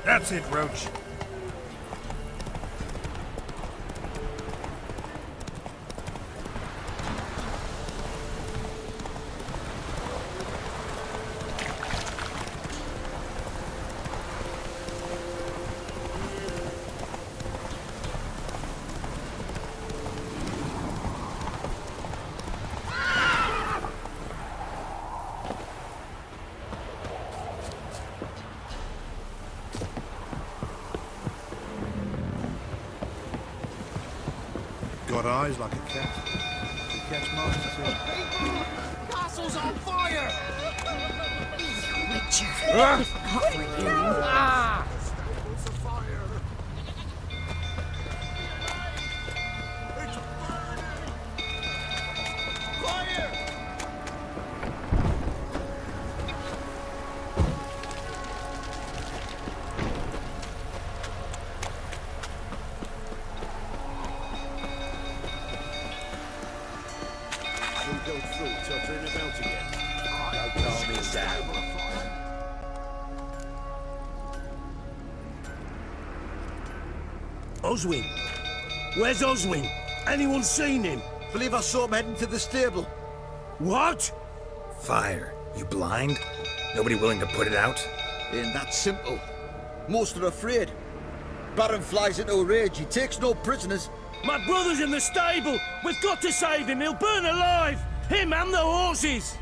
That's it, Roach. Got eyes like a cat. You catch mice too. Castle's on fire! Witcher. Ah! Not for you. Ah! It's a fire! It's burning! Fire! We'll go through, tottering about again. Don't calm me down. Oswin? Where's Oswin? Anyone seen him? Believe I saw him heading to the stable. What? Fire. You blind? Nobody willing to put it out? Ain't that simple. Most are afraid. Baron flies into a rage. He takes no prisoners. My brother's in the stable! We've got to save him! He'll burn alive! Him and the horses!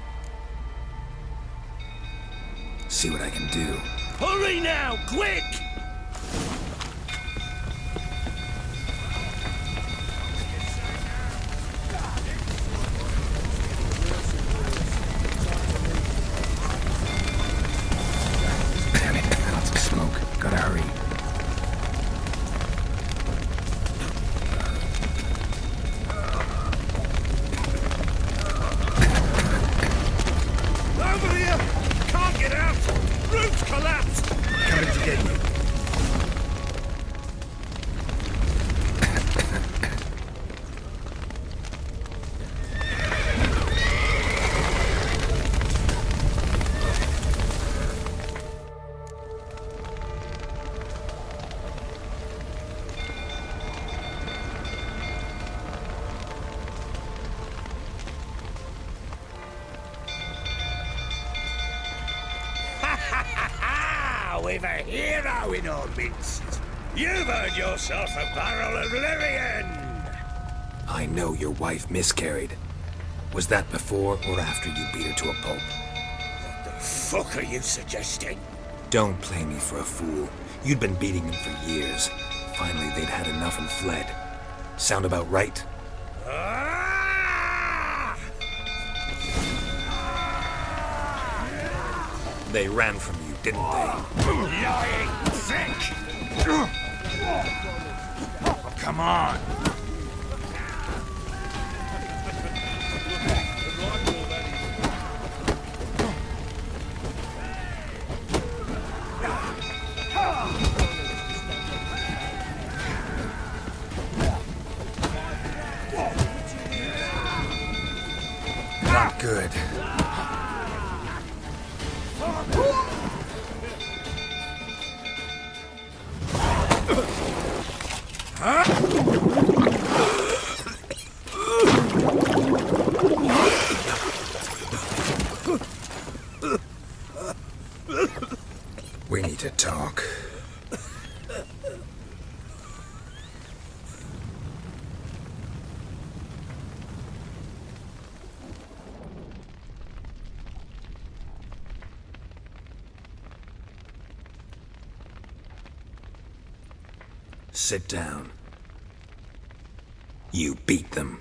See what I can do. Hurry now! Quick! Damn it. Lots of smoke. Gotta hurry. Over here! Can't get out! Roof's collapsed! Coming to get you. We've a hero in our midst. You've earned yourself a barrel of Lyrian. I know your wife miscarried. Was that before or after you beat her to a pulp? What the fuck are you suggesting? Don't play me for a fool. You'd been beating them for years. Finally, they'd had enough and fled. Sound about right? Ah! They ran from you, didn't they? Lying prick! Come on! Not good. We need to talk. Sit down. You beat them.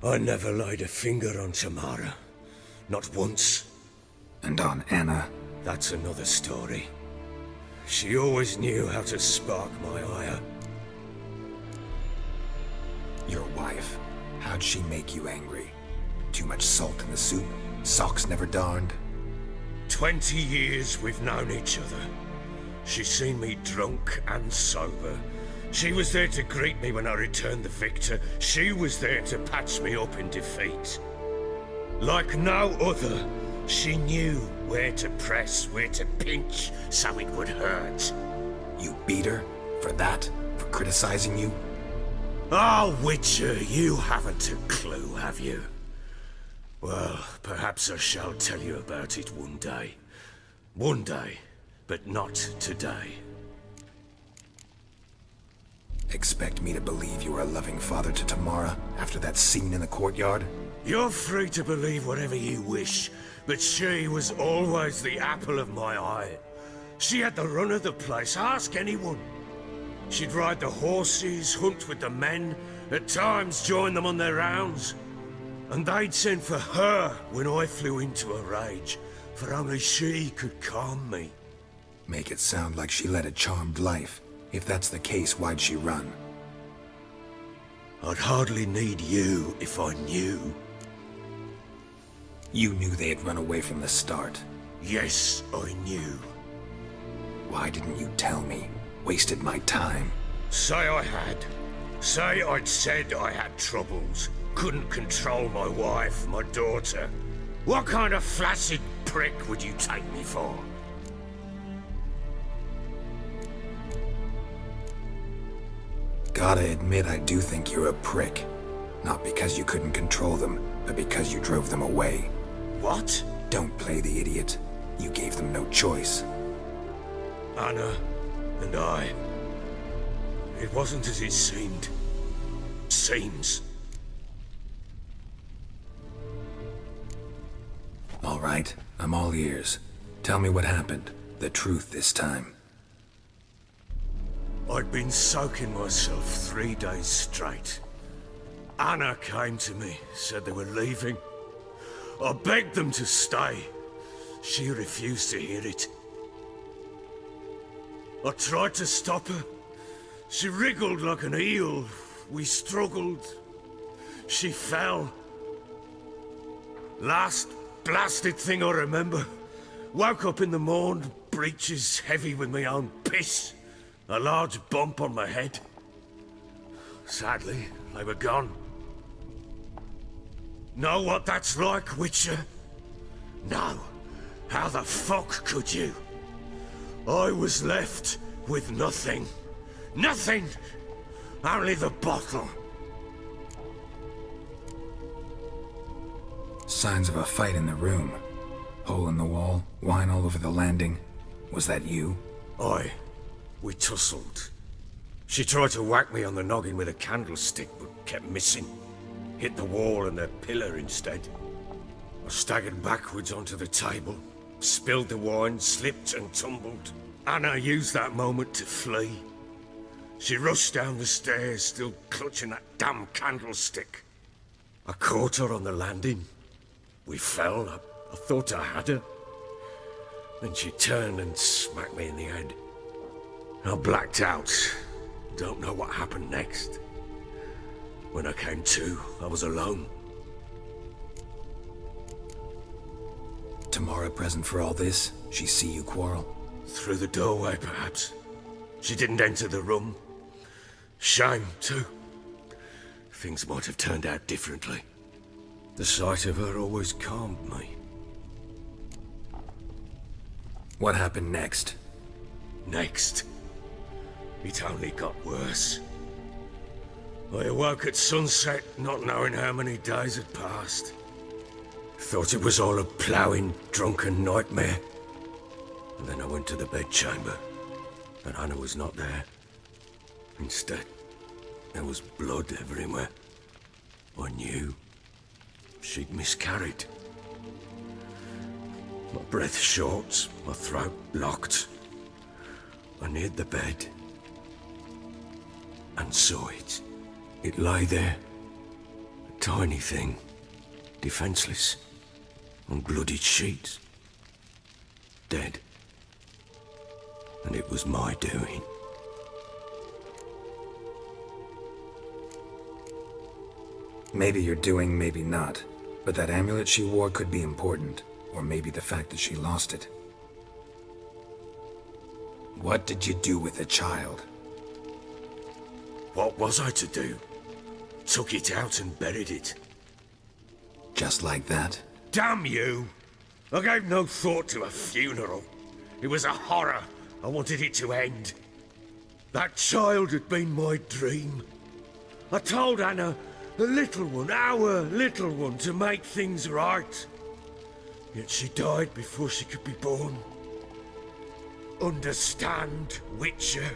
I never laid a finger on Tamara. Not once. And on Anna. That's another story. She always knew how to spark my ire. Your wife. How'd she make you angry? Too much salt in the soup? Socks never darned? 20 years we've known each other. She's seen me drunk and sober. She was there to greet me when I returned the victor. She was there to patch me up in defeat. Like no other, she knew where to press, where to pinch, so it would hurt. You beat her? For that? For criticizing you? Oh, Witcher, you haven't a clue, have you? Well, perhaps I shall tell you about it one day. One day, but not today. Expect me to believe you are a loving father to Tamara after that scene in the courtyard? You're free to believe whatever you wish, but she was always the apple of my eye. She had the run of the place, ask anyone. She'd ride the horses, hunt with the men, at times join them on their rounds. And they'd send for her when I flew into a rage, for only she could calm me. Make it sound like she led a charmed life. If that's the case, why'd she run? I'd hardly need you if I knew. You knew they had run away from the start. Yes, I knew. Why didn't you tell me? Wasted my time. Say I had. Say I'd said I had troubles. Couldn't control my wife, my daughter. What kind of flaccid prick would you take me for? Gotta admit, I do think you're a prick. Not because you couldn't control them, but because you drove them away. What? Don't play the idiot. You gave them no choice. Anna and I. It wasn't as it seemed. Seems. All right, I'm all ears. Tell me what happened. The truth this time. I'd been soaking myself 3 days straight. Anna came to me, said they were leaving. I begged them to stay. She refused to hear it. I tried to stop her. She wriggled like an eel. We struggled. She fell. Last blasted thing I remember. Woke up in the morn, breeches heavy with my own piss. A large bump on my head. Sadly, they were gone. Know what that's like, Witcher? No. How the fuck could you? I was left with nothing. Nothing! Only the bottle. Signs of a fight in the room. Hole in the wall, wine all over the landing. Was that you? Aye. We tussled. She tried to whack me on the noggin with a candlestick, but kept missing. Hit the wall and the pillar instead. I staggered backwards onto the table, spilled the wine, slipped and tumbled. Anna used that moment to flee. She rushed down the stairs, still clutching that damn candlestick. I caught her on the landing. We fell. I thought I had her. Then she turned and smacked me in the head. I blacked out. Don't know what happened next. When I came to, I was alone. Tamara present for all this? She see you quarrel? Through the doorway, perhaps. She didn't enter the room. Shame, too. Things might have turned out differently. The sight of her always calmed me. What happened next? Next, it only got worse. I awoke at sunset, not knowing how many days had passed. Thought it was all a ploughing, drunken nightmare. And then I went to the bedchamber, but Anna was not there. Instead, there was blood everywhere. I knew she'd miscarried. My breath short, my throat locked. I neared the bed and saw it. It lay there, a tiny thing, defenseless, on bloodied sheets, dead. And it was my doing. Maybe you're doing, maybe not. But that amulet she wore could be important. Or maybe the fact that she lost it. What did you do with the child? What was I to do? Took it out and buried it. Just like that? Damn you! I gave no thought to a funeral. It was a horror. I wanted it to end. That child had been my dream. I told Anna, the little one, our little one, to make things right. Yet she died before she could be born. Understand, Witcher?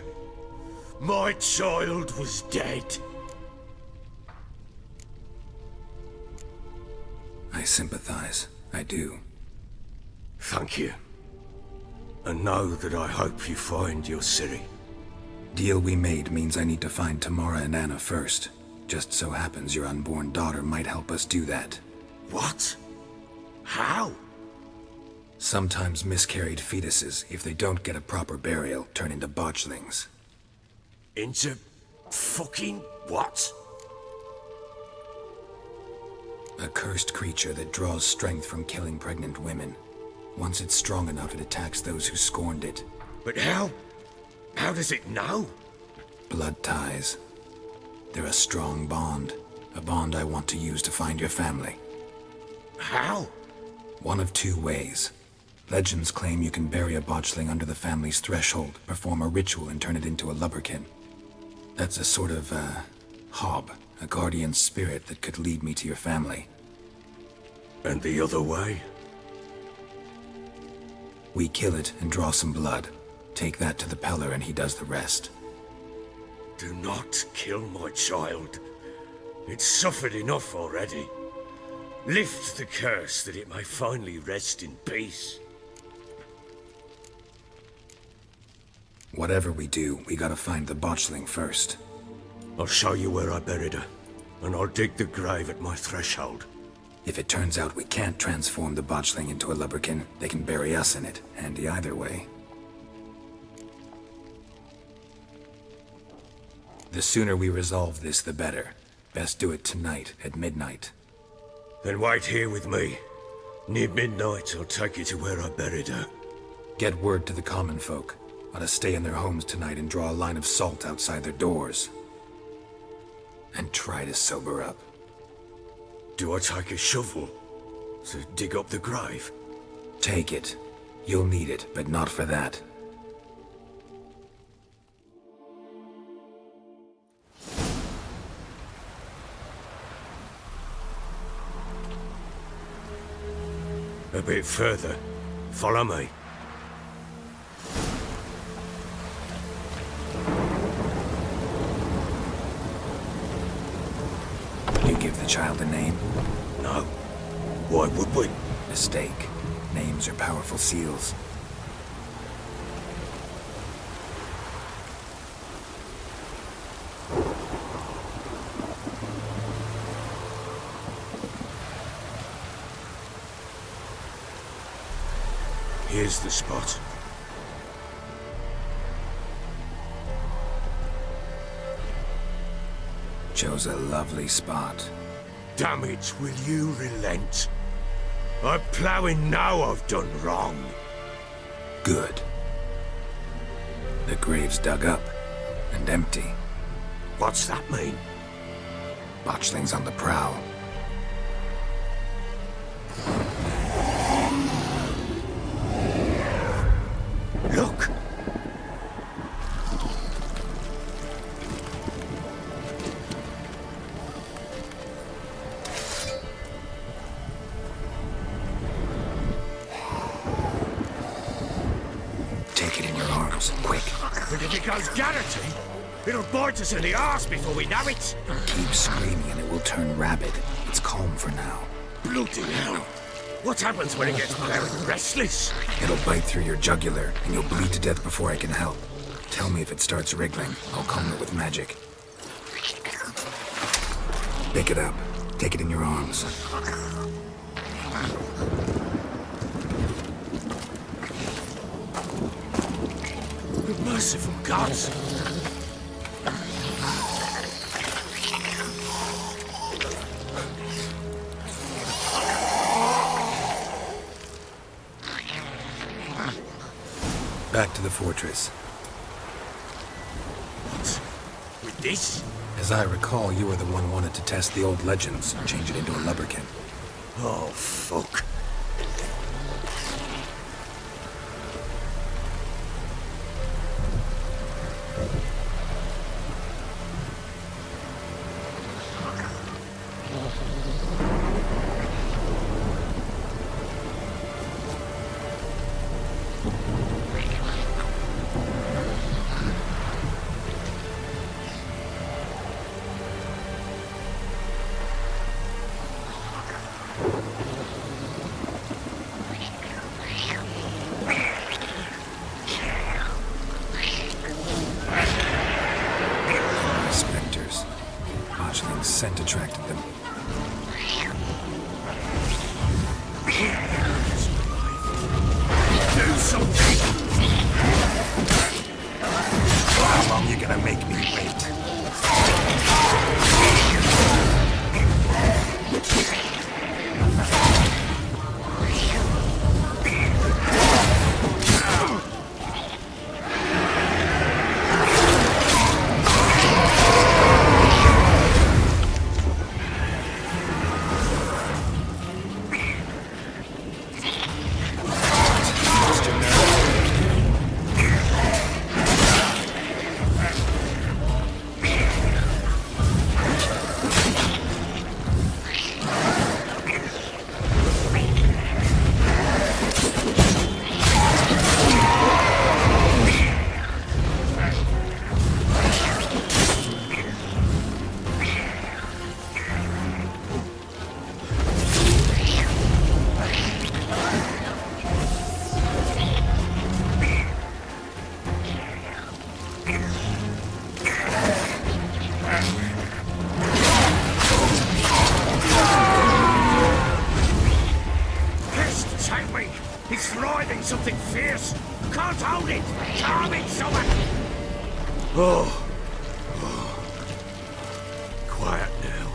My child was dead. I sympathize. I do. Thank you. And know that I hope you find your Ciri. Deal we made means I need to find Tamara and Anna first. Just so happens your unborn daughter might help us do that. What? How? Sometimes miscarried fetuses, if they don't get a proper burial, turn into botchlings. Into fucking what? A cursed creature that draws strength from killing pregnant women. Once it's strong enough, it attacks those who scorned it. But how? How does it know? Blood ties. They're a strong bond. A bond I want to use to find your family. How? One of two ways. Legends claim you can bury a botchling under the family's threshold, perform a ritual, and turn it into a lubberkin. That's a sort of, hob, a guardian spirit that could lead me to your family. And the other way? We kill it and draw some blood. Take that to the Peller and he does the rest. Do not kill my child. It's suffered enough already. Lift the curse that it may finally rest in peace. Whatever we do, we gotta find the botchling first. I'll show you where I buried her, and I'll dig the grave at my threshold. If it turns out we can't transform the botchling into a lubberkin, they can bury us in it. Handy either way. The sooner we resolve this, the better. Best do it tonight, at midnight. Then wait here with me. Near midnight, I'll take you to where I buried her. Get word to the common folk. Ought to stay in their homes tonight and draw a line of salt outside their doors. And try to sober up. Do I take a shovel to dig up the grave? Take it. You'll need it, but not for that. A bit further. Follow me. You give the child a name? No. Why would we? Mistake. Names are powerful seals. Here's the spot. Chose a lovely spot. Damn it, will you relent? I'm ploughing now I've done wrong. Good. The grave's dug up and empty. What's that mean? Botchling's on the prowl. Look! Take it in your arms, quick. But if it goes garroting, it'll bite us in the arse before we know it. Keep screaming and it will turn rabid. It's calm for now. Bloody hell! What happens when it gets very restless? It'll bite through your jugular, and you'll bleed to death before I can help. Tell me if it starts wriggling. I'll calm it with magic. Pick it up. Take it in your arms. Merciful gods! Back to the fortress. What? With this? As I recall, you were the one wanted to test the old legends, change it into a lubberkin. Oh, fuck. something! How long you gonna make me wait? He's writhing something fierce. Can't hold it. Calm it, someone. Oh. Quiet now.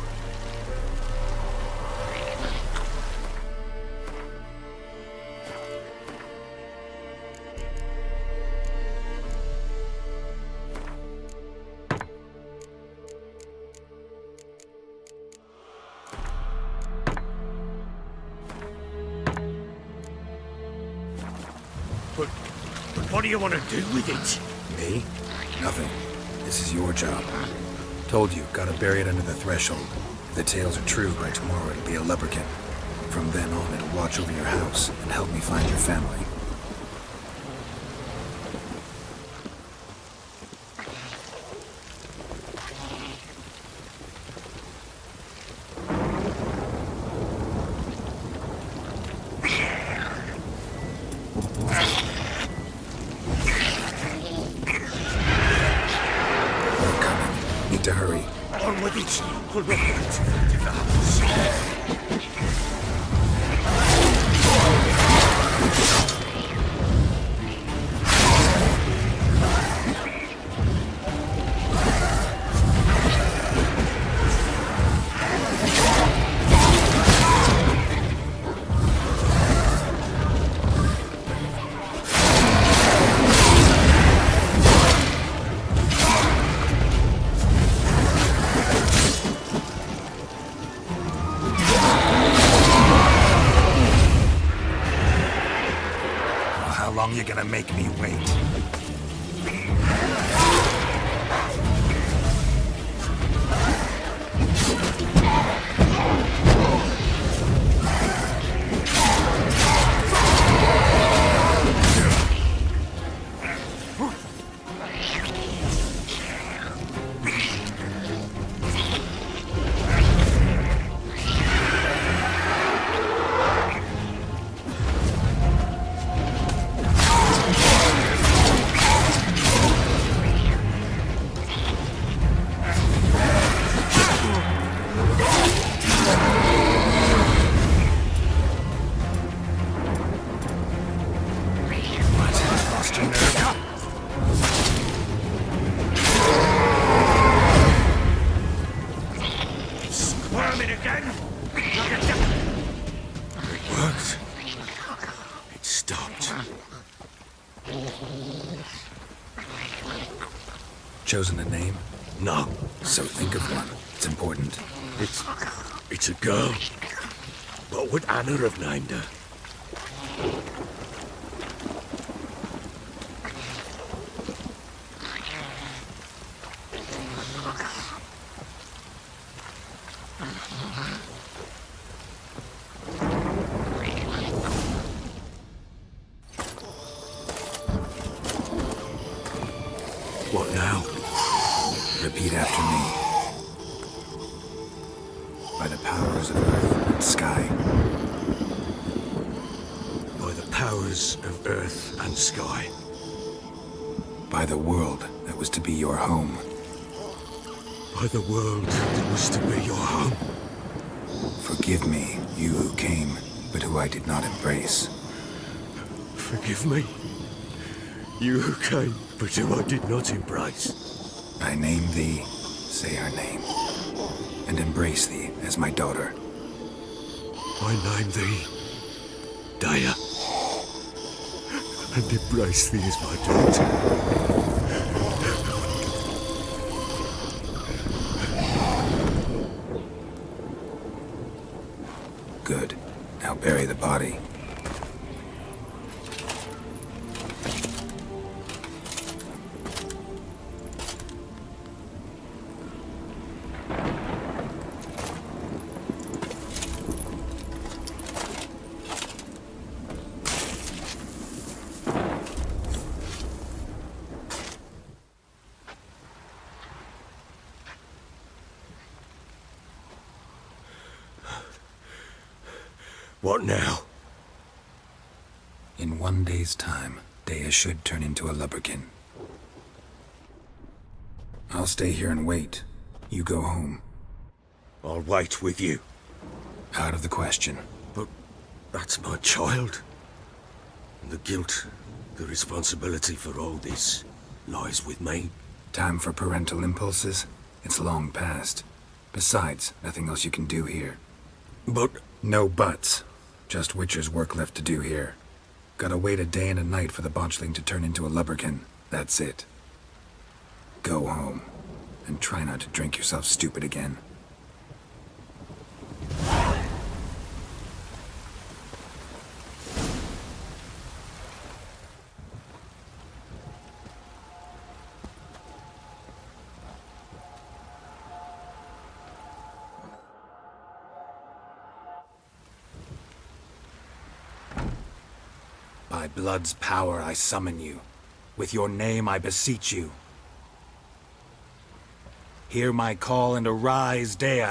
But what do you want to do with it? Me? Nothing. This is your job. Told you, gotta bury it under the threshold. If the tales are true, by tomorrow it'll be a leprechaun. From then on, it'll watch over your house and help me find your family. To hurry. On with it. We'll look to the house. How long you gonna make me wait? Squirming again? It worked. It stopped. Chosen a name? No, So think of one. It's important. it's a girl. What would Anna have named her? What now? Repeat after me. By the powers of earth and sky. By the powers of earth and sky. By the world that was to be your home. By the world that was to be your home. Forgive me, you who came, but who I did not embrace. Forgive me. You who came, but who I did not embrace. I name thee, say her name, and embrace thee as my daughter. I name thee, Dea, and embrace thee as my daughter. Good. Now bury the body. What now? In 1 day's time, Dea should turn into a lubberkin. I'll stay here and wait. You go home. I'll wait with you. Out of the question. But that's my child. And the guilt, the responsibility for all this lies with me. Time for parental impulses? It's long past. Besides, nothing else you can do here. But No buts. Just Witcher's work left to do here. Gotta wait a day and a night for the botchling to turn into a lubberkin. That's it. Go home. And try not to drink yourself stupid again. By blood's power I summon you. With your name I beseech you. Hear my call and arise, Dea.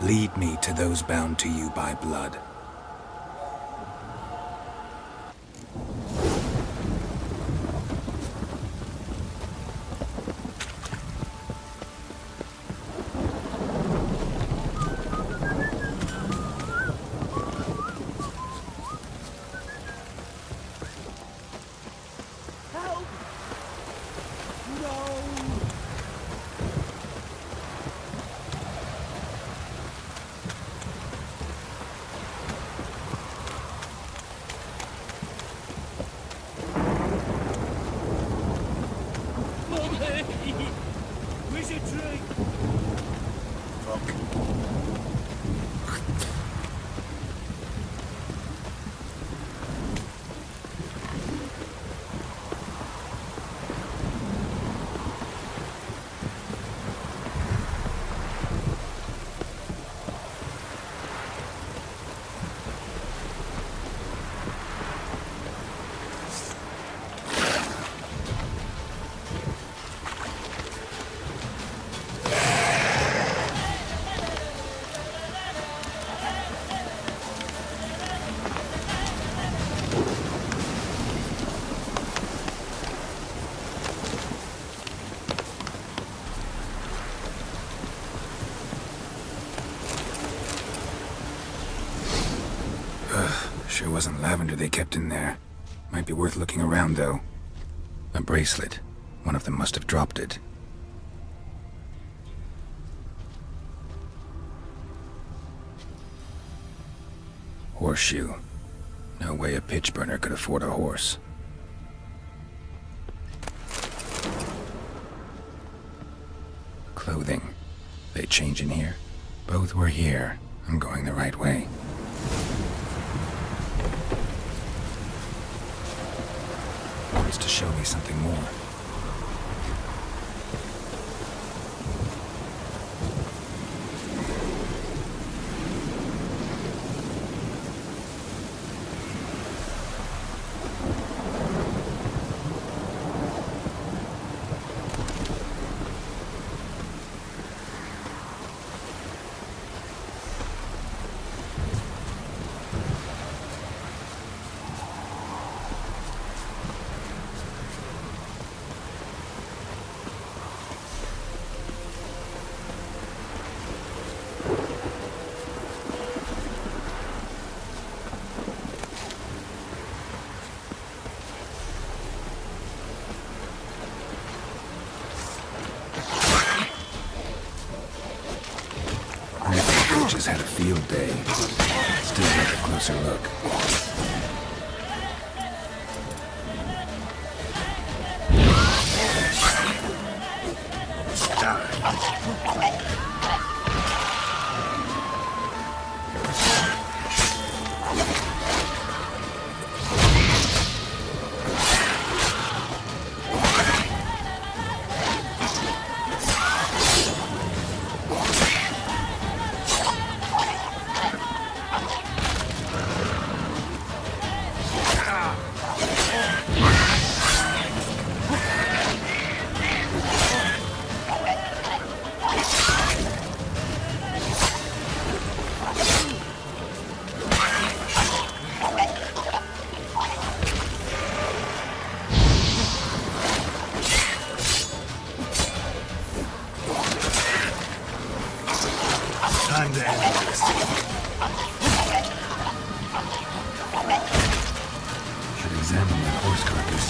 Lead me to those bound to you by blood. Sure wasn't lavender they kept in there. Might be worth looking around, though. A bracelet. One of them must have dropped it. Horseshoe. No way a pitch burner could afford a horse. Clothing. They change in here? Both were here. I'm going the right way. Wants to show me something more. witches had a field day. Still worth a closer look. Time to end this. Should examine that horse carcass.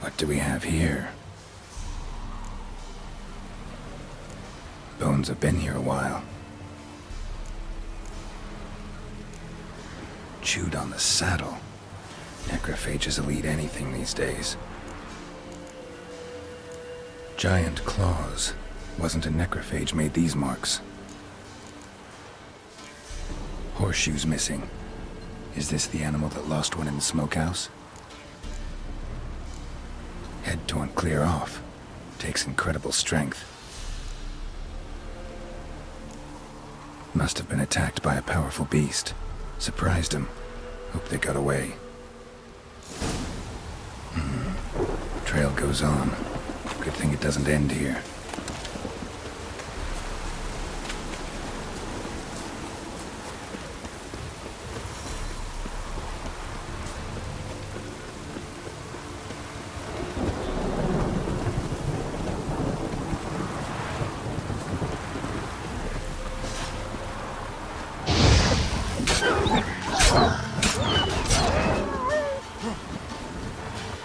What do we have here? Bones have been here a while. Chewed on the saddle. Necrophages will eat anything these days. Giant claws. Wasn't a necrophage made these marks. Horseshoes missing. Is this the animal that lost one in the smokehouse? Head torn clear off. Takes incredible strength. Must have been attacked by a powerful beast. Surprised him. Hope they got away. Trail goes on. Good thing it doesn't end here.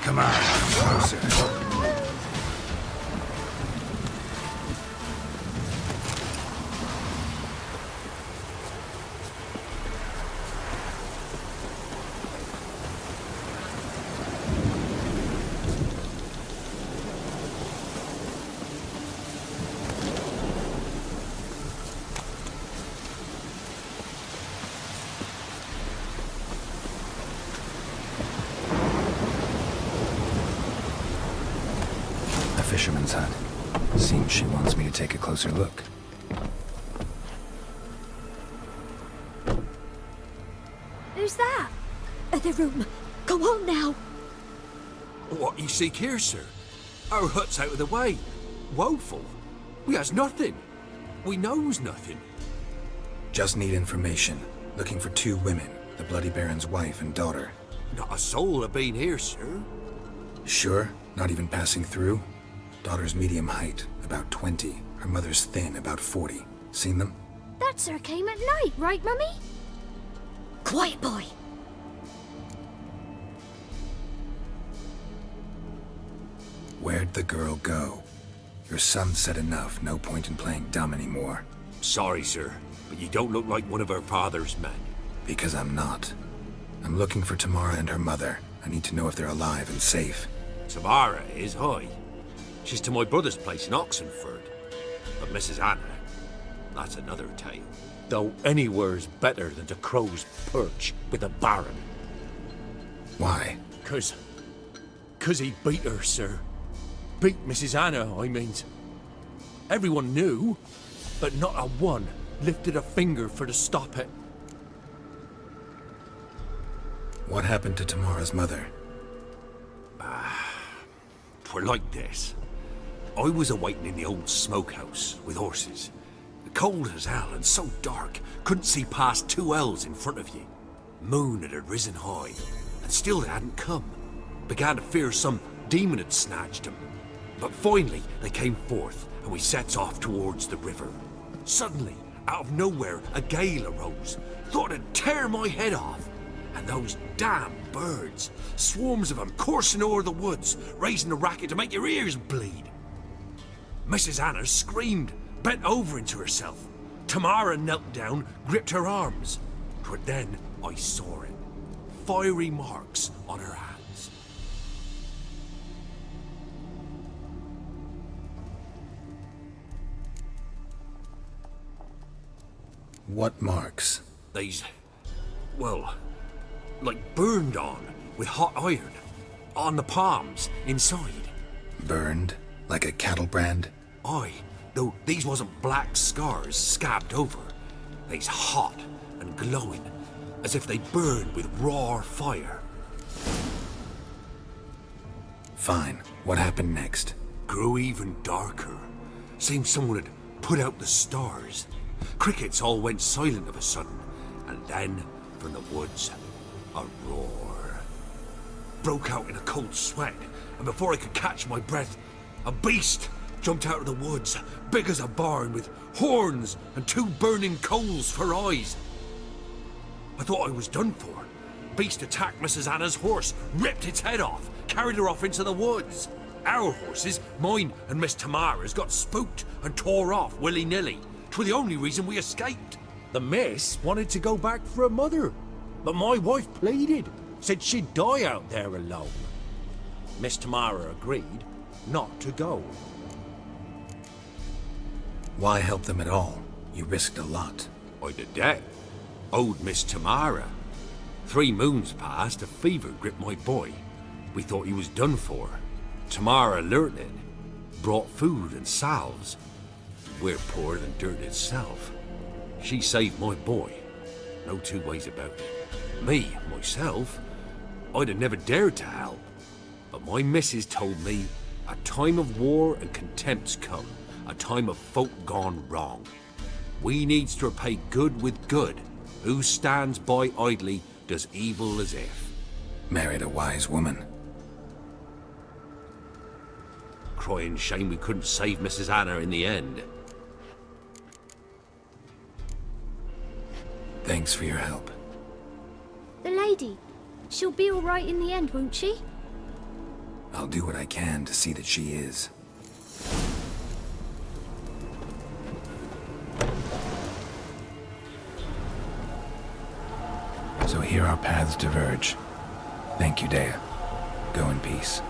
Come on, closer. Fisherman's hut. Seems she wants me to take a closer look. Who's that? The room. Go on now. What you seek here, sir? Our hut's out of the way. Woeful. We has nothing. We knows nothing. Just need information. Looking for 2 women. The Bloody Baron's wife and daughter. Not a soul have been here, sir. Sure? Not even passing through? Daughter's medium height, about 20. Her mother's thin, about 40. Seen them? That sir came at night, right, Mummy? Quiet, boy. Where'd the girl go? Your son said enough. No point in playing dumb anymore. Sorry, sir, but you don't look like one of our father's men. Because I'm not. I'm looking for Tamara and her mother. I need to know if they're alive and safe. Tamara is high. She's to my brother's place in Oxenford. But Mrs. Anna, that's another tale. Though anywhere's better than the Crow's Perch with the Baron. Why? 'Cause he beat her, sir. Beat Mrs. Anna, I mean. Everyone knew, but not a one lifted a finger for to stop it. What happened to Tamara's mother? 'Twere like this. I was awaiting in the old smokehouse with horses. Cold as hell and so dark, couldn't see past 2 ells in front of you. Moon had risen high, and still they hadn't come. Began to fear some demon had snatched them. But finally they came forth, and we sets off towards the river. Suddenly, out of nowhere, a gale arose. Thought it'd tear my head off. And those damn birds. Swarms of them coursing o'er the woods, raising a racket to make your ears bleed. Mrs. Anna screamed, bent over into herself. Tamara knelt down, gripped her arms. But then I saw it. Fiery marks on her hands. What marks? They's, well, like burned on with hot iron. On the palms, inside. Burned? Like a cattle brand? Aye, though these wasn't black scars scabbed over. They's hot and glowing, as if they burned with raw fire. Fine. What happened next? Grew even darker. Seemed someone had put out the stars. Crickets all went silent of a sudden, and then, from the woods, a roar. Broke out in a cold sweat, and before I could catch my breath, a beast jumped out of the woods, big as a barn, with horns and 2 burning coals for eyes. I thought I was done for. Beast attacked Mrs. Anna's horse, ripped its head off, carried her off into the woods. Our horses, mine and Miss Tamara's, got spooked and tore off willy-nilly. 'Twere the only reason we escaped. The miss wanted to go back for her mother, but my wife pleaded, said she'd die out there alone. Miss Tamara agreed not to go. Why help them at all? You risked a lot. I did that. Owed Miss Tamara. 3 moons passed, a fever gripped my boy. We thought he was done for. Tamara learnt it. Brought food and salves. We're poorer than dirt itself. She saved my boy. No 2 ways about it. Me, myself, I'd have never dared to help. But my missus told me a time of war and contempt's come. A time of folk gone wrong. We needs to repay good with good. Who stands by idly does evil as if. Married a wise woman. Crying shame we couldn't save Mrs. Anna in the end. Thanks for your help. The lady. She'll be all right in the end, won't she? I'll do what I can to see that she is. So here our paths diverge. Thank you, Dea. Go in peace.